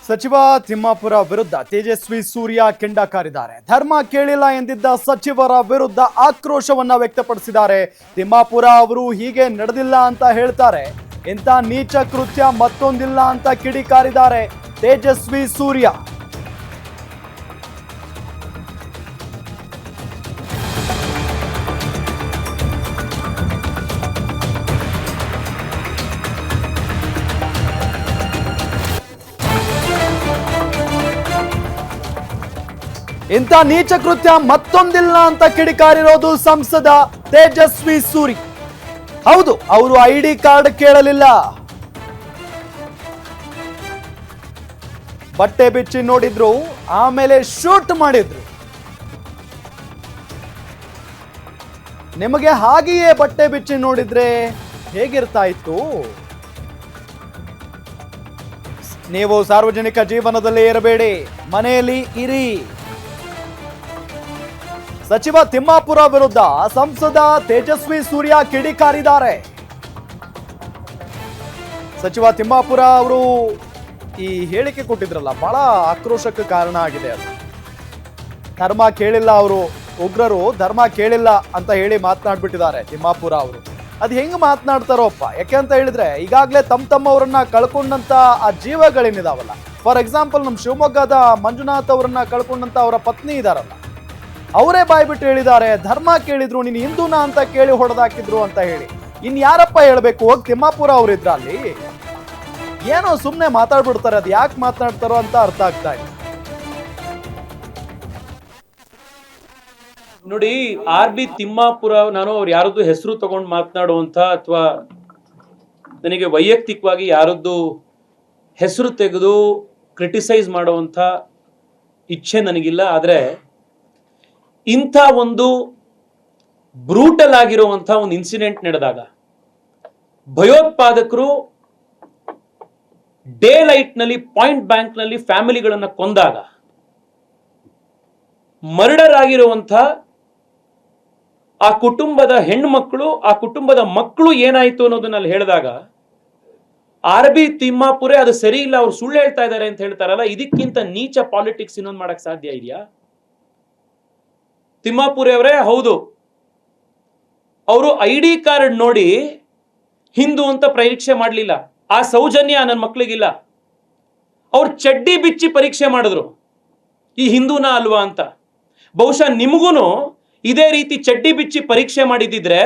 ಸಚಿವ ತಿಮ್ಮಾಪುರ ವಿರುದ್ಧ ತೇಜಸ್ವಿ ಸೂರ್ಯ ಕೆಂಡ ಕಾರಿದ್ದಾರೆ. ಧರ್ಮ ಕೇಳಿಲ್ಲ ಎಂದಿದ್ದ ಸಚಿವರ ವಿರುದ್ಧ ಆಕ್ರೋಶವನ್ನ ವ್ಯಕ್ತಪಡಿಸಿದ್ದಾರೆ. ತಿಮ್ಮಾಪುರ ಅವರು ಹೀಗೆ ನಡೆದಿಲ್ಲ ಅಂತ ಹೇಳ್ತಾರೆ. ಇಂಥ ನೀಚ ಕೃತ್ಯ ಮತ್ತೊಂದಿಲ್ಲ ಅಂತ ಕಿಡಿಕಾರಿದ್ದಾರೆ ತೇಜಸ್ವಿ ಸೂರ್ಯ. ಇಂಥ ನೀಚ ಕೃತ್ಯ ಮತ್ತೊಂದಿಲ್ಲ ಅಂತ ಕಿಡಿಕಾರಿರೋದು ಸಂಸದ ತೇಜಸ್ವಿ ಸೂರಿ. ಹೌದು, ಅವರು ಐಡಿ ಕಾರ್ಡ್ ಕೇಳಲಿಲ್ಲ, ಬಟ್ಟೆ ಬಿಚ್ಚಿ ನೋಡಿದ್ರು, ಆಮೇಲೆ ಶೂಟ್ ಮಾಡಿದ್ರು. ನಿಮಗೆ ಹಾಗೆಯೇ ಬಟ್ಟೆ ಬಿಚ್ಚಿ ನೋಡಿದ್ರೆ ಹೇಗಿರ್ತಾ ಇತ್ತು? ನೀವು ಸಾರ್ವಜನಿಕ ಜೀವನದಲ್ಲಿ ಇರಬೇಡಿ, ಮನೆಯಲ್ಲಿ ಇರಿ. ಸಚಿವ ತಿಮ್ಮಾಪುರ ವಿರುದ್ಧ ಸಂಸದ ತೇಜಸ್ವಿ ಸೂರ್ಯ ಕಿಡಿಕಾರಿದ್ದಾರೆ. ಸಚಿವ ತಿಮ್ಮಾಪುರ ಅವರು ಈ ಹೇಳಿಕೆ ಕೊಟ್ಟಿದ್ರಲ್ಲ, ಬಹಳ ಆಕ್ರೋಶಕ್ಕೆ ಕಾರಣ ಆಗಿದೆ ಅದು. ಧರ್ಮ ಕೇಳಿಲ್ಲ, ಅವರು ಉಗ್ರರು ಧರ್ಮ ಕೇಳಿಲ್ಲ ಅಂತ ಹೇಳಿ ಮಾತನಾಡ್ಬಿಟ್ಟಿದ್ದಾರೆ ತಿಮ್ಮಾಪುರ ಅವರು. ಅದು ಹೆಂಗ್ ಮಾತನಾಡ್ತಾರೋಪ್ಪ, ಯಾಕೆಂತ ಹೇಳಿದ್ರೆ ಈಗಾಗಲೇ ತಮ್ಮವರನ್ನ ಕಳ್ಕೊಂಡಂತ ಆ ಜೀವಗಳೇನಿದಾವಲ್ಲ, ಫಾರ್ ಎಕ್ಸಾಂಪಲ್ ನಮ್ಮ ಶಿವಮೊಗ್ಗದ ಮಂಜುನಾಥ್ ಅವರನ್ನ ಕಳ್ಕೊಂಡಂತ ಅವರ ಪತ್ನಿ ಇದಾರಲ್ಲ, ಅವರೇ ಬಾಯ್ಬಿಟ್ಟು ಹೇಳಿದ್ದಾರೆ, ಧರ್ಮ ಕೇಳಿದ್ರು, ನೀನು ಹಿಂದೂನಾ ಅಂತ ಕೇಳಿ ಹೊಡೆದಾಕಿದ್ರು ಅಂತ ಹೇಳಿ. ಇನ್ ಯಾರಪ್ಪ ಹೇಳ್ಬೇಕು? ಹೋಗಿ ತಿಮ್ಮಾಪುರ ಅವರಿದ್ರ ಅಲ್ಲಿ, ಏನೋ ಸುಮ್ಮನೆ ಮಾತಾಡ್ಬಿಡ್ತಾರೆ. ಅದು ಯಾಕೆ ಮಾತನಾಡ್ತಾರೋ ಅಂತ ಅರ್ಥ ಆಗ್ತಾ ಇಲ್ಲ. ನೋಡಿ, RB ತಿಮ್ಮಾಪುರ, ನಾನು ಅವ್ರು ಯಾರದ್ದು ಹೆಸರು ತಗೊಂಡು ಮಾತನಾಡುವಂತ ಅಥವಾ ನನಗೆ ವೈಯಕ್ತಿಕವಾಗಿ ಯಾರದ್ದು ಹೆಸರು ತೆಗೆದು ಕ್ರಿಟಿಸೈಸ್ ಮಾಡುವಂತ ಇಚ್ಛೆ ನನಗಿಲ್ಲ. ಆದ್ರೆ ಇಂಥ ಒಂದು ಬ್ರೂಟಲ್ ಆಗಿರುವಂಥ ಒಂದು ಇನ್ಸಿಡೆಂಟ್ ನಡೆದಾಗ, ಭಯೋತ್ಪಾದಕರು ಡೇ ಲೈಟ್ ನಲ್ಲಿ ಪಾಯಿಂಟ್ ಬ್ಯಾಂಕ್ ನಲ್ಲಿ ಫ್ಯಾಮಿಲಿಗಳನ್ನ ಕೊಂದಾಗ, ಮರ್ಡರ್ ಆಗಿರುವಂಥ ಆ ಕುಟುಂಬದ ಹೆಣ್ಮಕ್ಳು, ಆ ಕುಟುಂಬದ ಮಕ್ಕಳು ಏನಾಯ್ತು ಅನ್ನೋದನ್ನ ಹೇಳಿದಾಗ, RB ತಿಮ್ಮಾಪುರೆ ಅದು ಸರಿ ಇಲ್ಲ, ಅವ್ರು ಸುಳ್ಳು ಹೇಳ್ತಾ ಇದ್ದಾರೆ ಅಂತ ಹೇಳ್ತಾರಲ್ಲ, ಇದಕ್ಕಿಂತ ನೀಚ ಪಾಲಿಟಿಕ್ಸ್ ಇನ್ನೊಂದು ಮಾಡಕ್ ಸಾಧ್ಯ ಇದೆಯಾ? ತಿಮ್ಮಾಪುರಿ ಅವರೇ ಹೌದು, ಅವರು ID ಕಾರ್ಡ್ ನೋಡಿ ಹಿಂದೂ ಅಂತ ಪರೀಕ್ಷೆ ಮಾಡಲಿಲ್ಲ. ಆ ಸೌಜನ್ಯ ನನ್ನ ಮಕ್ಕಳಿಗಿಲ್ಲ. ಅವ್ರು ಚಡ್ಡಿ ಬಿಚ್ಚಿ ಪರೀಕ್ಷೆ ಮಾಡಿದ್ರು, ಈ ಹಿಂದೂನಾ ಅಲ್ವಾ ಅಂತ. ಬಹುಶಃ ನಿಮಗೂನು ಇದೇ ರೀತಿ ಚಡ್ಡಿ ಬಿಚ್ಚಿ ಪರೀಕ್ಷೆ ಮಾಡಿದ್ದಿದ್ರೆ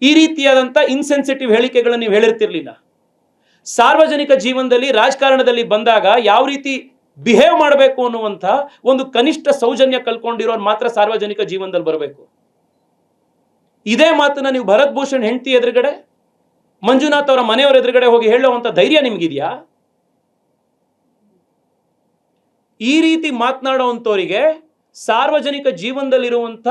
ಈ ರೀತಿಯಾದಂಥ ಇನ್ಸೆನ್ಸಿಟಿವ್ ಹೇಳಿಕೆಗಳನ್ನು ನೀವು ಹೇಳಿರ್ತಿರ್ಲಿಲ್ಲ. ಸಾರ್ವಜನಿಕ ಜೀವನದಲ್ಲಿ, ರಾಜಕಾರಣದಲ್ಲಿ ಬಂದಾಗ ಯಾವ ರೀತಿ ಬಿಹೇವ್ ಮಾಡಬೇಕು ಅನ್ನುವಂಥ ಒಂದು ಕನಿಷ್ಠ ಸೌಜನ್ಯ ಕಲ್ಕೊಂಡಿರೋರು ಮಾತ್ರ ಸಾರ್ವಜನಿಕ ಜೀವನದಲ್ಲಿ ಬರಬೇಕು. ಇದೇ ಮಾತನ್ನ ನೀವು ಭರತ್ ಭೂಷಣ್ ಹೆಂಡತಿ ಎದುರುಗಡೆ, ಮಂಜುನಾಥ್ ಅವರ ಮನೆಯವರ ಎದುರುಗಡೆ ಹೋಗಿ ಹೇಳುವಂತ ಧೈರ್ಯ ನಿಮ್ಗಿದ್ಯಾ? ಈ ರೀತಿ ಮಾತನಾಡುವಂತವರಿಗೆ ಸಾರ್ವಜನಿಕ ಜೀವನದಲ್ಲಿರುವಂಥ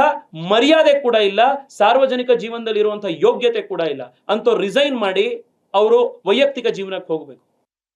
ಮರ್ಯಾದೆ ಕೂಡ ಇಲ್ಲ, ಸಾರ್ವಜನಿಕ ಜೀವನದಲ್ಲಿರುವಂಥ ಯೋಗ್ಯತೆ ಕೂಡ ಇಲ್ಲ. ಅಂತವ್ರು ರಿಸೈನ್ ಮಾಡಿ ಅವರು ವೈಯಕ್ತಿಕ ಜೀವನಕ್ಕೆ ಹೋಗಬೇಕು.